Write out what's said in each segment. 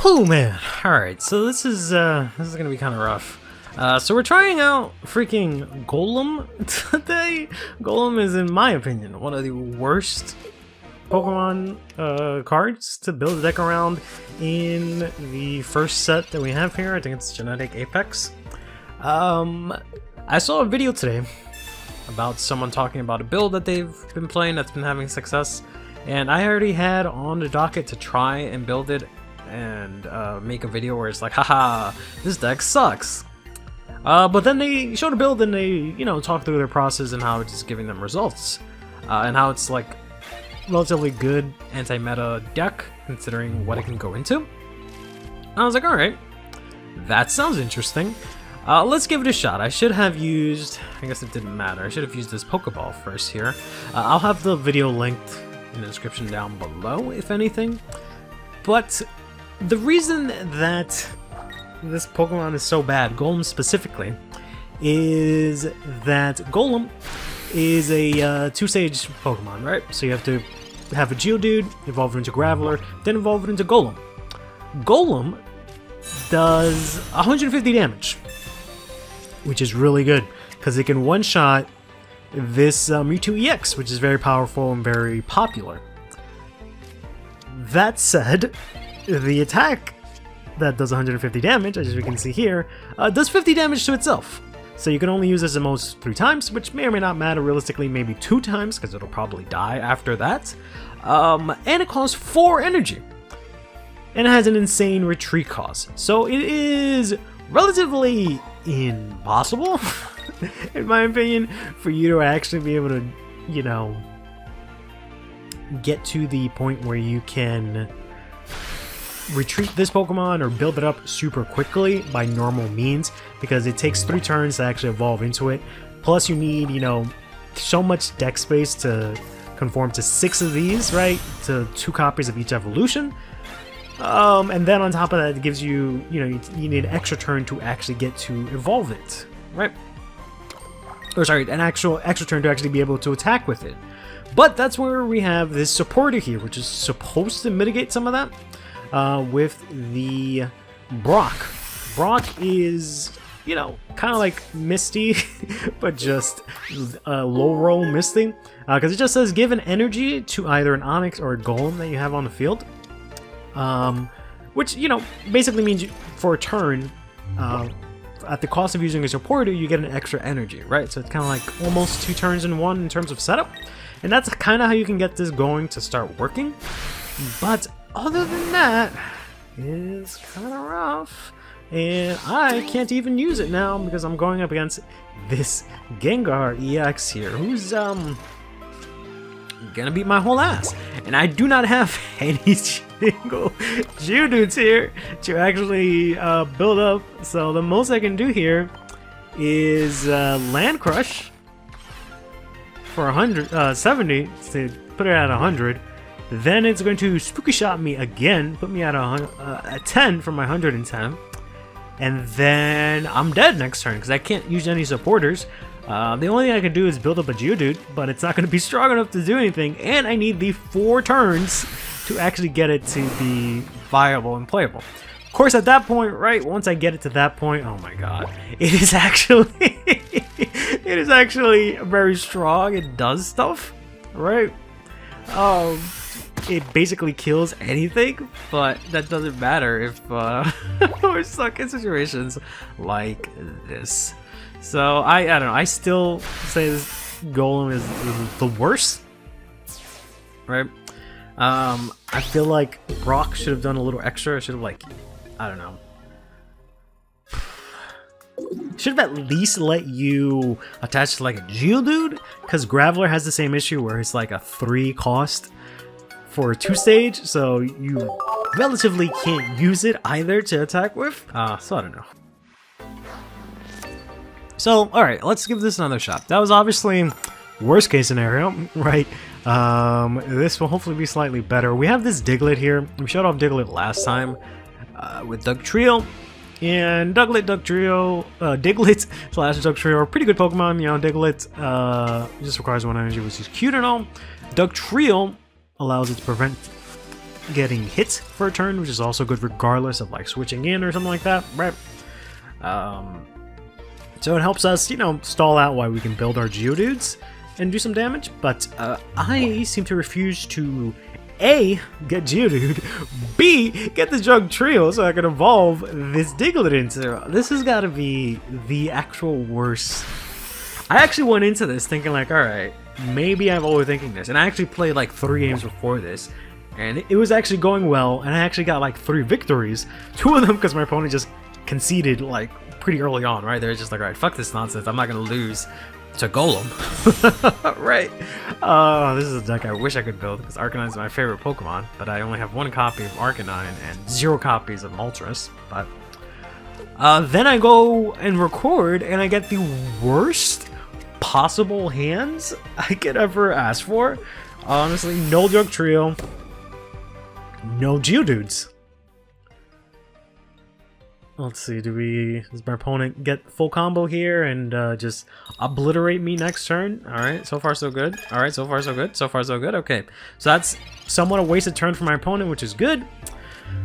Oh man, alright, so this is gonna be kind of rough. So we're trying out freaking Golem today. Golem is, in my opinion, one of the worst Pokemon cards to build a deck around in the first set that we have here. I think it's Genetic Apex. I saw a video today about someone talking about a build that they've been playing that's been having success, and I already had on the docket to try and build it and make a video where it's like, haha, this deck sucks. But then they showed a build and they, you know, talked through their process and how it's just giving them results, and how it's like relatively good anti-meta deck considering what it can go into. And I was like, alright, that sounds interesting. Let's give it a shot. I should have used, I guess it didn't matter, I should have used this Pokeball first here. I'll have the video linked in the description down below, if anything. But the reason that this Pokemon is so bad, Golem specifically, is that Golem is a two-stage Pokemon, right? So you have to have a Geodude, evolve it into Graveler, then evolve it into Golem. Golem does 150 damage, which is really good, because it can one-shot this Mewtwo EX, which is very powerful and very popular. That said, the attack that does 150 damage, as you can see here, does 50 damage to itself. So you can only use this at most 3 times, which may or may not matter. Realistically, maybe 2 times, because it'll probably die after that. And it costs 4 energy. And it has an insane retreat cost. So it is relatively impossible, in my opinion, for you to actually be able to, you know, get to the point where you can retreat this Pokemon or build it up super quickly by normal means, because it takes 3 turns to actually evolve into it. Plus you need, you know, so much deck space to conform to 6 of these, right? To 2 copies of each evolution. And then on top of that, it gives you, you know, you need an extra turn to actually get to evolve it, right? Or sorry, an actual extra turn to actually be able to attack with it. But that's where we have this supporter here, which is supposed to mitigate some of that. With the Brock. Brock is, you know, kind of like Misty, but just low roll Misty. Because it just says give an energy to either an Onyx or a Golem that you have on the field. Which, you know, basically means for a turn, at the cost of using a supporter, you get an extra energy, right? So it's kind of like almost 2 turns in one in terms of setup. And that's kind of how you can get this going to start working. But other than that, it's kind of rough, and I can't even use it now because I'm going up against this Gengar EX here, who's gonna beat my whole ass, and I do not have any single Geodudes here to actually build up. So the most I can do here is Land Crush for 170 to put it at 100. Then it's going to Spooky Shot me again, put me at a 10 for my 110. And then I'm dead next turn because I can't use any supporters. The only thing I can do is build up a Geodude, but it's not going to be strong enough to do anything. And I need the 4 turns to actually get it to be viable and playable. Of course, at that point, right, once I get it to that point, oh my god, it is actually, it is actually very strong. It does stuff, right? It basically kills anything, but that doesn't matter if we're stuck in situations like this. So I don't know, I still say this Golem is the worst, right? I feel like Brock should have done a little extra. Should have, like, I don't know, should have at least let you attach to like a Geodude, because Graveler has the same issue where it's like a 3 cost for a 2-stage, so you relatively can't use it either to attack with. So I don't know. So, alright, let's give this another shot. That was obviously worst case scenario, right? This will hopefully be slightly better. We have this Diglett here. We showed off Diglett last time with Dugtrio. And Diglett slash Dugtrio are pretty good Pokemon. You know, Diglett just requires 1 energy, which is cute and all. Dugtrio allows it to prevent getting hit for a turn, which is also good regardless of like switching in or something like that, right? So it helps us, you know, stall out while we can build our Geodudes and do some damage, but I seem to refuse to A, get Geodude, B, get the Jug Trio so I can evolve this Diglett into. This has got to be the actual worst. I actually went into this thinking like, alright, maybe I'm overthinking this, and I actually played like 3 games before this, and it was actually going well, and I actually got like 3 victories, 2 of them because my opponent just conceded like pretty early on, right? They're just like, alright, fuck this nonsense, I'm not gonna lose to Golem. Right. This is a deck I wish I could build because Arcanine is my favorite Pokemon, but I only have 1 copy of Arcanine and 0 copies of Moltres. But then I go and record and I get the worst possible hands I could ever ask for. Honestly, no Jug Trio, no Geodudes. Let's see, does my opponent get full combo here and just obliterate me next turn? Alright, so far so good. Alright, so far so good. So far so good. Okay, so that's somewhat a wasted turn for my opponent, which is good.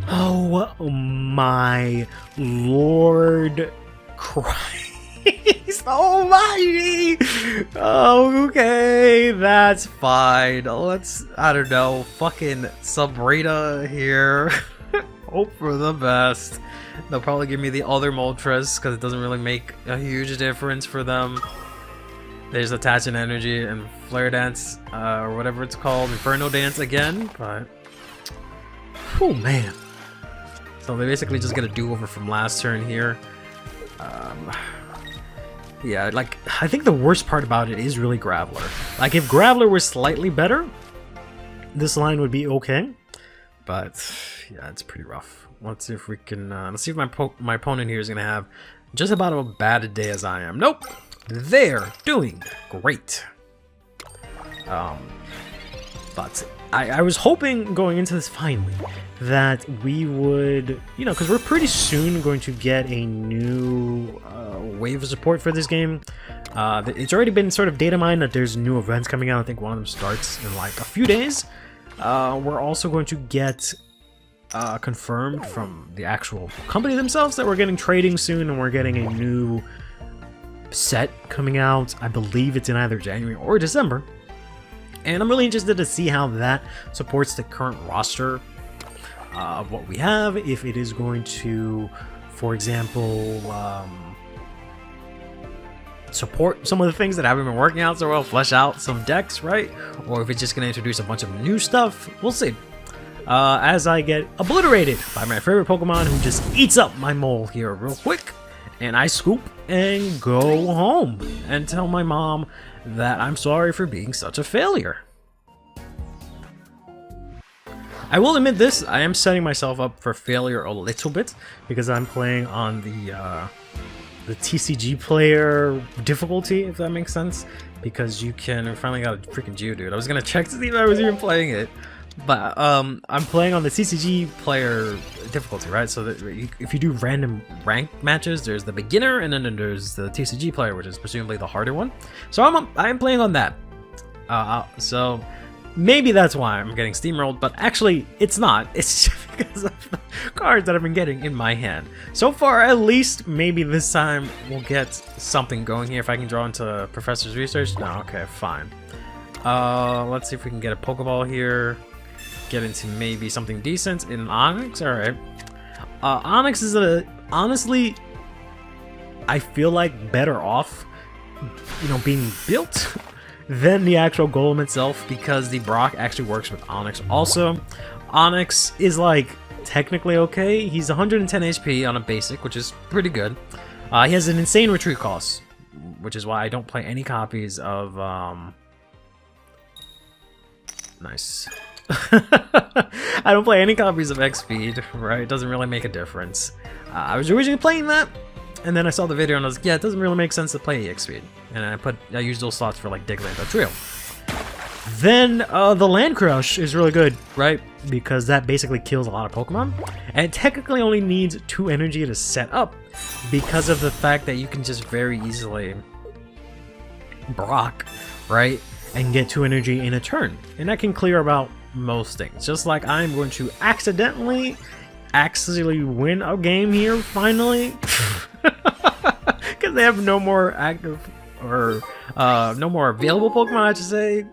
Oh my Lord Christ almighty! Okay, that's fine. Let's, I don't know, fucking Sabrina here. Hope for the best. They'll probably give me the other Moltres because it doesn't really make a huge difference for them. There's Attachment Energy and Flare Dance, or whatever it's called, Inferno Dance again, but... Oh man. So they basically just get a do-over from last turn here. Yeah, like, I think the worst part about it is really Graveler. Like, if Graveler was slightly better, this line would be okay. But, yeah, it's pretty rough. Let's see if we can, let's see if my opponent here is going to have just about as bad a day as I am. Nope! They're doing great. But I was hoping going into this finally that we would, you know, because we're pretty soon going to get a new wave of support for this game. It's already been sort of data mined that there's new events coming out. I think one of them starts in like a few days. We're also going to get confirmed from the actual company themselves that we're getting trading soon, and we're getting a new set coming out. I believe it's in either January or December, and I'm really interested to see how that supports the current roster of what we have. If it is going to, for example, support some of the things that haven't been working out so well, flesh out some decks, right? Or if it's just going to introduce a bunch of new stuff, we'll see. As I get obliterated by my favorite Pokemon who just eats up my mole here real quick, and I scoop and go home and tell my mom that I'm sorry for being such a failure. I will admit this, I am setting myself up for failure a little bit because I'm playing on the TCG player difficulty, if that makes sense, because you can, I finally got a freaking Geodude. I was gonna check to see if I was even playing it, but I'm playing on the TCG player difficulty, right? So that if you do random rank matches, there's the beginner and then there's the TCG player, which is presumably the harder one. So I'm playing on that. So maybe that's why I'm getting steamrolled, but actually it's not. It's just because of the cards that I've been getting in my hand. So far, at least, maybe this time we'll get something going here. If I can draw into Professor's Research. No, okay, fine. Let's see if we can get a Pokeball here. Get into maybe something decent in Onyx. Alright. Onyx is honestly, I feel like better off, you know, being built than the actual Golem itself, because the Brock actually works with Onyx also. Onyx is like technically okay. He's 110 HP on a basic, which is pretty good. He has an insane retreat cost, which is why I don't play any copies of nice. I don't play any copies of X-Speed, right? It doesn't really make a difference. I was originally playing that, and then I saw the video and I was like, yeah, it doesn't really make sense to play X-Speed. And I used those slots for like Diglett and Trio. Then the Land Crush is really good, right? Because that basically kills a lot of Pokemon. And it technically only needs 2 energy to set up, because of the fact that you can just very easily Brock, right? And get 2 energy in a turn. And that can clear about most things. Just like I'm going to accidentally win a game here finally, because they have no more active or no more available Pokemon, I should say.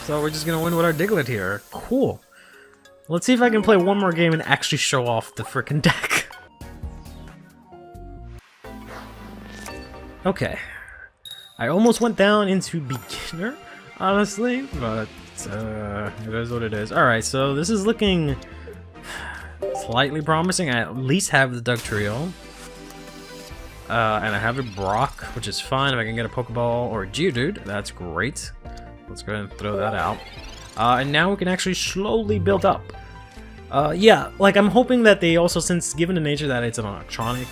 So we're just gonna win with our Diglett here. Cool. Let's see if I can play one more game and actually show off the frickin' deck. Okay. I almost went down into beginner, honestly, but it is what it is. Alright, so this is looking slightly promising. I at least have the Dugtrio. And I have a Brock, which is fine. If I can get a Pokeball or a Geodude, that's great. Let's go ahead and throw that out. And now we can actually slowly build up. Yeah, like I'm hoping that they also, since given the nature that it's an electronic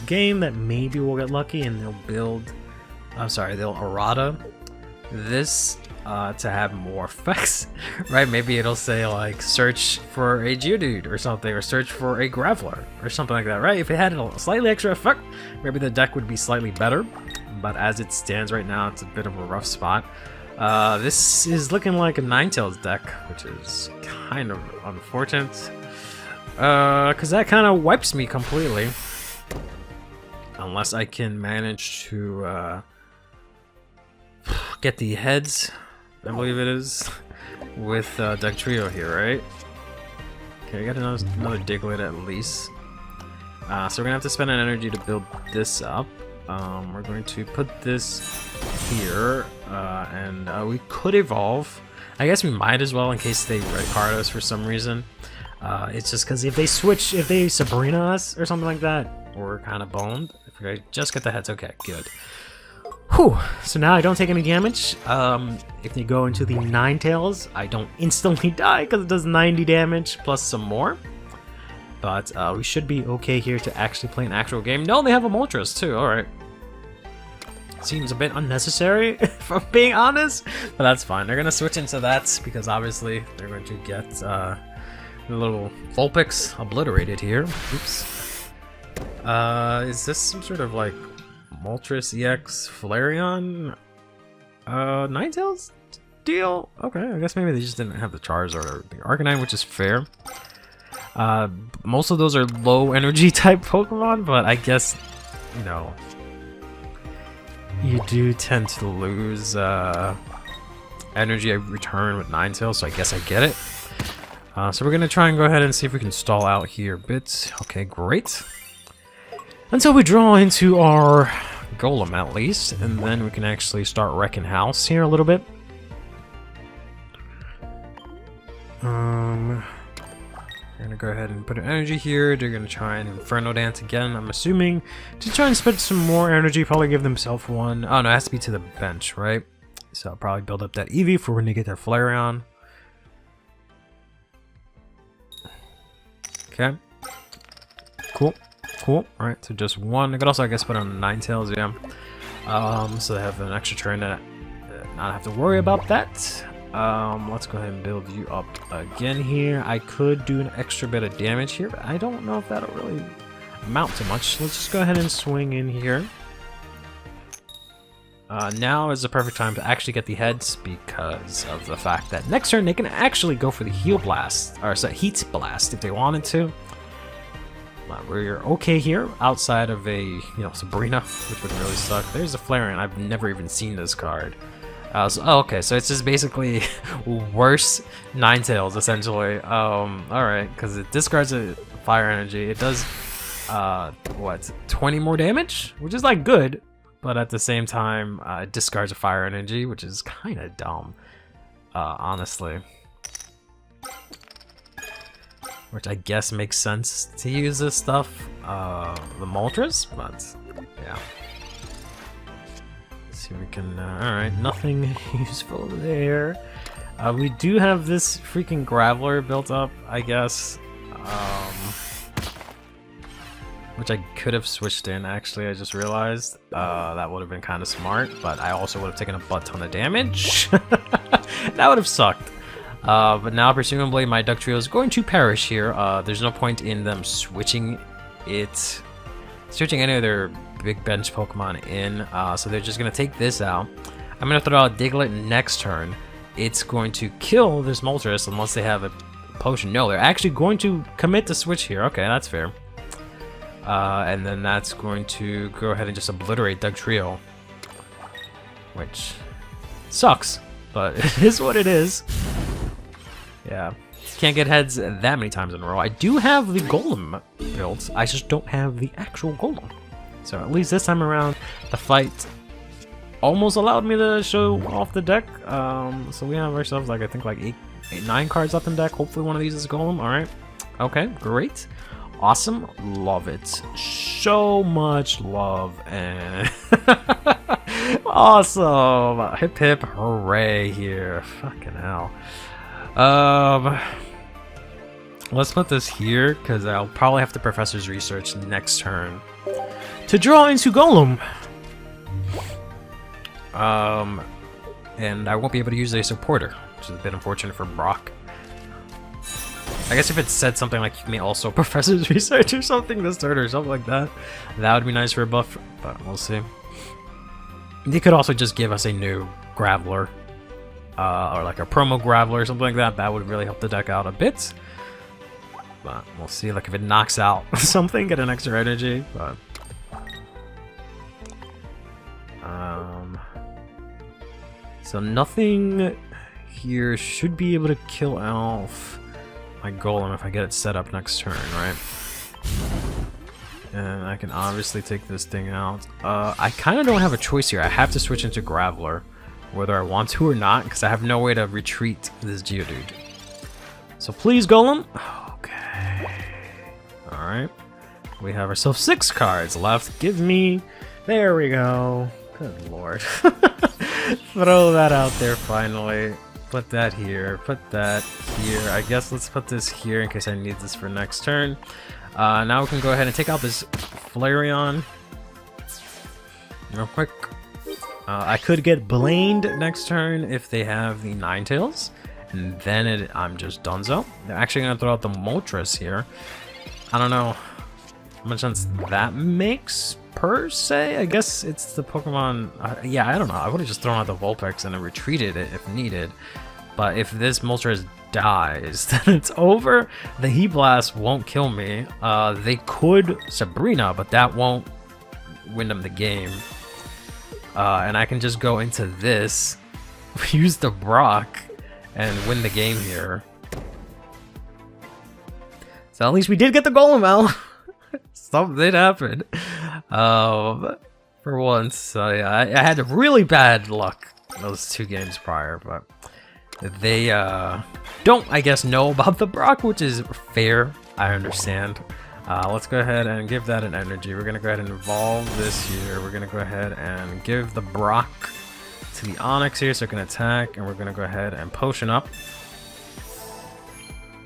game, that maybe we'll get lucky and they'll build, they'll errata this to have more effects, right? Maybe it'll say like search for a Geodude or something, or search for a Graveler or something like that, right? If it had a slightly extra effect, maybe the deck would be slightly better, but as it stands right now, it's a bit of a rough spot. This is looking like a Ninetales deck, which is kind of unfortunate, because that kind of wipes me completely. Unless I can manage to get the heads, I believe it is, with Dugtrio here, right? Okay, I got another Diglett at least. So we're gonna have to spend an energy to build this up. We're going to put this here, and we could evolve. I guess we might as well in case they red card us for some reason. It's just because if they Sabrina us or something like that, we're kind of boned. If we just get the heads, okay, good. Whew, so now I don't take any damage. If they go into the Ninetales, I don't instantly die because it does 90 damage plus some more. But we should be okay here to actually play an actual game. No, they have a Moltres too, alright. Seems a bit unnecessary, if I'm being honest, but that's fine. They're gonna switch into that because obviously they're going to get the little Vulpix obliterated here. Oops. Is this some sort of like Moltres EX Flareon Ninetales deal? Okay, I guess maybe they just didn't have the Charizard or the Arcanine, which is fair. Most of those are low energy type Pokemon, but I guess, you know, you do tend to lose energy return with Ninetales, so I guess I get it. So we're gonna try and go ahead and see if we can stall out here a bit. Okay, great. Until we draw into our Golem at least, and then we can actually start wrecking house here a little bit. We're gonna go ahead and put an energy here. They're gonna try and Inferno Dance again, I'm assuming, to try and spend some more energy, probably give themselves one. Oh no, it has to be to the bench, right? So I'll probably build up that Eevee for when they get their Flareon. Okay. Cool. Cool. Alright, so just one. I could also, I guess, put on Ninetales, yeah. So they have an extra turn to not have to worry about that. Let's go ahead and build you up again here. I could do an extra bit of damage here, but I don't know if that'll really amount to much. Let's just go ahead and swing in here. Now is the perfect time to actually get the heads because of the fact that next turn they can actually go for the Heal Blast, or sorry, Heat Blast if they wanted to. We're okay here outside of a, you know, Sabrina, which would really suck. There's a Flareon. I've never even seen this card. Okay, so it's just basically worse Ninetales, essentially. Alright, because it discards a fire energy. It does, what, 20 more damage? Which is, like, good, but at the same time, it discards a fire energy, which is kind of dumb, honestly. Which I guess makes sense to use this stuff, the Moltres, but, yeah. See if we can, alright, nothing useful there. We do have this freaking Graveler built up, I guess. Which I could have switched in, actually, I just realized. That would have been kind of smart, but I also would have taken a butt ton of damage. That would have sucked. But now, presumably, my Dugtrio is going to perish here. There's no point in them switching any of their big bench Pokemon in, so they're just gonna take this out. I'm gonna throw out Diglett next turn, it's going to kill this Moltres unless they have a potion. No, they're actually going to commit the switch here. Okay, that's fair. And then that's going to go ahead and just obliterate Dugtrio, which sucks, but it is what it is. Yeah, can't get heads that many times in a row. I do have the Golem built, I just don't have the actual Golem. So at least this time around, the fight almost allowed me to show off the deck. So we have ourselves like, I think like 9 cards left in deck. Hopefully one of these is Golem. All right. Okay, great. Awesome. Love it. So much love and awesome. Hip hip hooray here. Fucking hell. Let's put this here because I'll probably have to Professor's Research next turn to draw into Golem. And I won't be able to use a supporter, which is a bit unfortunate for Brock. I guess if it said something like you may also Professor's Research or something this turn or something like that, that would be nice for a buff, but we'll see. They could also just give us a new Graveler, or like a promo Graveler or something like that. That would really help the deck out a bit. But we'll see, like if it knocks out something, get an extra energy, but... So nothing here should be able to kill off my Golem if I get it set up next turn, right? And I can obviously take this thing out. I kind of don't have a choice here. I have to switch into Graveler, whether I want to or not, because I have no way to retreat this Geodude. So please, Golem. Okay. Alright. We have ourselves 6 cards left. Give me... There we go. Good lord. Throw that out there finally. Put that here. Put that here. I guess let's put this here in case I need this for next turn. Now we can go ahead and take out this Flareon real quick. I could get Blamed next turn if they have the Ninetales, and then I'm just donezo. They're actually going to throw out the Moltres here. I don't know how much sense that makes per se. I guess it's the Pokemon. Yeah, I don't know. I would have just thrown out the Vulpix and then retreated it if needed. But if this Moltres dies, then it's over. The Heat Blast won't kill me. They could Sabrina, but that won't win them the game. And I can just go into this, use the Brock, and win the game here. So at least we did get the Golem out. Something did happen. For once. So yeah, I had really bad luck those 2 games prior, but they don't, I guess, know about the Brock, which is fair. I understand. Let's go ahead and give that an energy. We're going to go ahead and evolve this here. We're going to go ahead and give the Brock to the Onyx here so it can attack. And we're going to go ahead and potion up.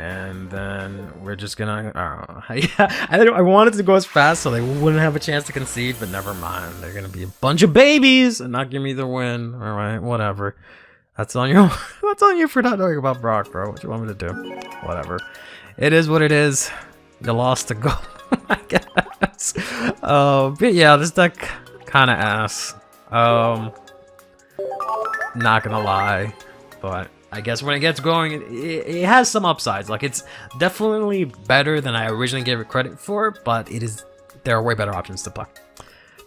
And then we're just going to... yeah, I wanted to go as fast so they wouldn't have a chance to concede, but never mind. They're going to be a bunch of babies and not give me the win. All right, whatever. That's on you. That's on you for not knowing about Brock, bro. What you want me to do? Whatever. It is what it is. You lost the goal, I guess. But yeah, this deck kind of ass. Not gonna lie, but I guess when it gets going, it has some upsides. Like, it's definitely better than I originally gave it credit for, but there are way better options to play.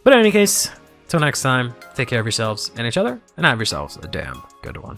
But in any case, till next time, take care of yourselves and each other, and have yourselves a damn good one.